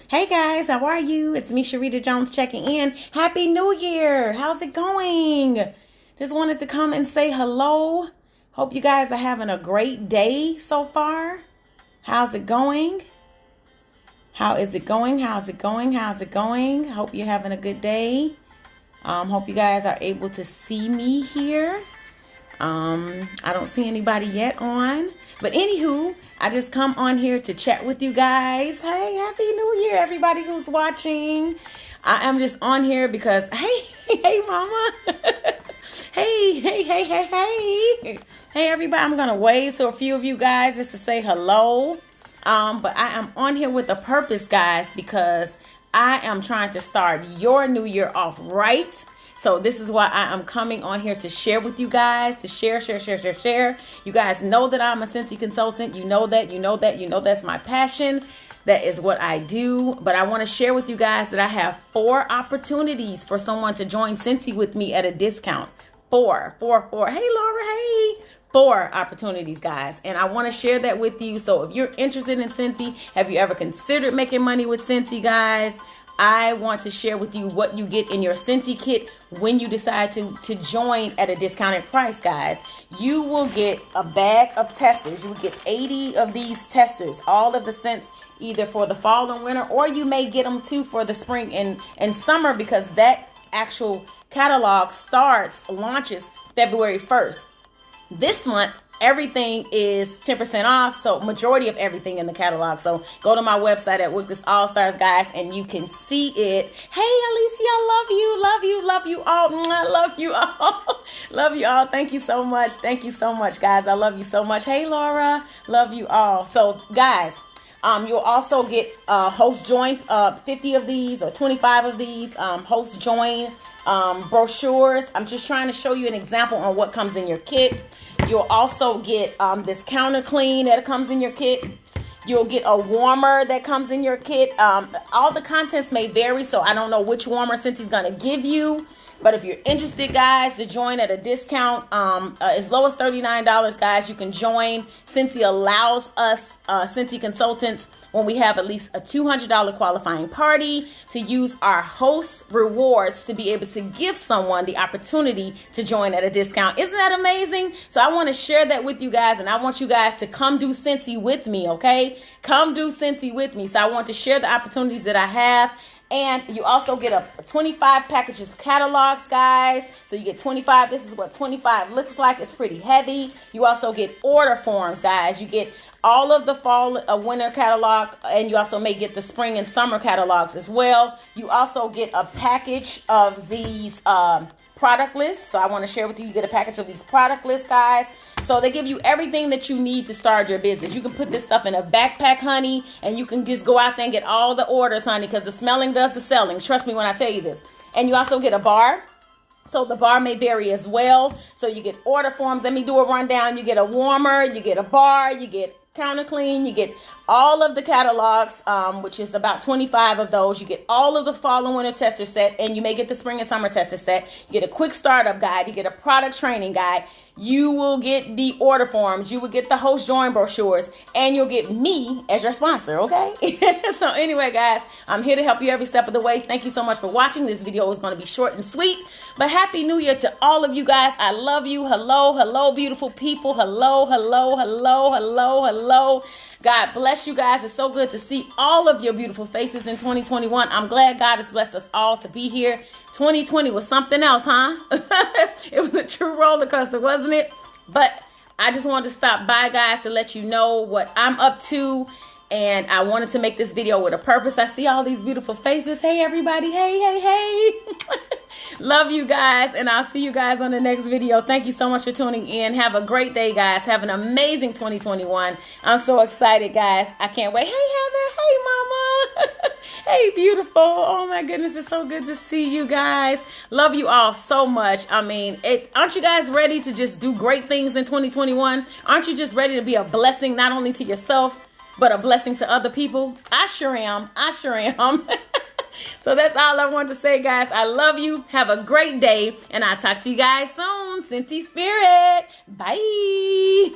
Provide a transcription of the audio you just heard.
Hey guys, how are you? It's me, Sharita Jones, checking in. Happy New Year! How's it going? Just wanted to come and say hello. Hope you guys are having a great day so far. How's it going? How is it going? How's it going? How's it going? Hope you're having a good day. Hope you guys are able to see me here. I don't see anybody yet on. But anywho, I just come on here to chat with you guys. Hey, Happy New Year, everybody who's watching. I am just on here because, hey, mama. Hey. Hey, everybody. I'm going to wave to a few of you guys just to say hello. But I am on here with a purpose, guys, because I am trying to start your new year off right. So this is why I am coming on here to share with you guys, to share. You guys know that I'm a Scentsy Consultant. You know that's my passion. That is what I do. But I want to share with you guys that I have 4 opportunities for someone to join Scentsy with me at a discount. 4. Hey, Laura, hey. 4 opportunities, guys. And I want to share that with you. So if you're interested in Scentsy, have you ever considered making money with Scentsy, guys? I want to share with you what you get in your Scentsy kit when you decide to join at a discounted price, guys. You will get a bag of testers. You will get 80 of these testers, all of the scents, either for the fall and winter, or you may get them too for the spring and summer, because that actual catalog launches February 1st. This month, everything is 10% off, so majority of everything in the catalog. So go to my website at wickless Allstars, guys, and you can see it. Hey, Alicia, love you all. I love you all. Love you all. Thank you so much, guys. I love you so much. Hey, Laura, love you all. So, guys, you'll also get host join 50 of these or 25 of these host join brochures. I'm just trying to show you an example on what comes in your kit. You'll also get this counter clean that comes in your kit. You'll get a warmer that comes in your kit. All the contents may vary, so I don't know which warmer Scentsy's going to give you. But if you're interested, guys, to join at a discount, as low as $39, guys, you can join. Scentsy allows us, Scentsy Consultants, when we have at least a $200 qualifying party, to use our host rewards to be able to give someone the opportunity to join at a discount. Isn't that amazing? So I want to share that with you guys, and I want you guys to come do Scentsy with me, okay? Come do Scentsy with me. So I want to share the opportunities that I have. And you also get a 25 packages catalogs, guys. So you get 25. This is what 25 looks like. It's pretty heavy. You also get order forms, guys. You get all of the fall, winter catalog, and you also may get the spring and summer catalogs as well. You also get a package of these product lists. So I want to share with you, you get a package of these product lists, guys. So they give you everything that you need to start your business. You can put this stuff in a backpack, honey, and you can just go out there and get all the orders, honey, because the smelling does the selling. Trust me when I tell you this. And you also get a bar. So the bar may vary as well. So you get order forms. Let me do a rundown. You get a warmer, you get a bar, you get counter clean, you get all of the catalogs, which is about 25 of those. You get all of the fall and winter tester set, and you may get the spring and summer tester set. You get a quick startup guide. You get a product training guide. You will get the order forms. You will get the host join brochures, and you'll get me as your sponsor, okay? So anyway, guys, I'm here to help you every step of the way. Thank you so much for watching. This video is going to be short and sweet, but Happy New Year to all of you guys. I love you. Hello, beautiful people. Hello. God bless you guys. It's so good to see all of your beautiful faces in 2021. I'm glad God has blessed us all to be here. 2020 was something else, huh? It was a true roller coaster, wasn't it? But I just wanted to stop by, guys, to let you know what I'm up to. And I wanted to make this video with a purpose. I see all these beautiful faces. Hey, everybody. Hey. Love you guys. And I'll see you guys on the next video. Thank you so much for tuning in. Have a great day, guys. Have an amazing 2021. I'm so excited, guys. I can't wait. Hey, Heather. Hey, Mama. Hey, beautiful. Oh, my goodness. It's so good to see you guys. Love you all so much. I mean, aren't you guys ready to just do great things in 2021? Aren't you just ready to be a blessing, not only to yourself, but a blessing to other people? I sure am. So that's all I wanted to say, guys. I love you. Have a great day. And I'll talk to you guys soon. Scentsy Spirit. Bye.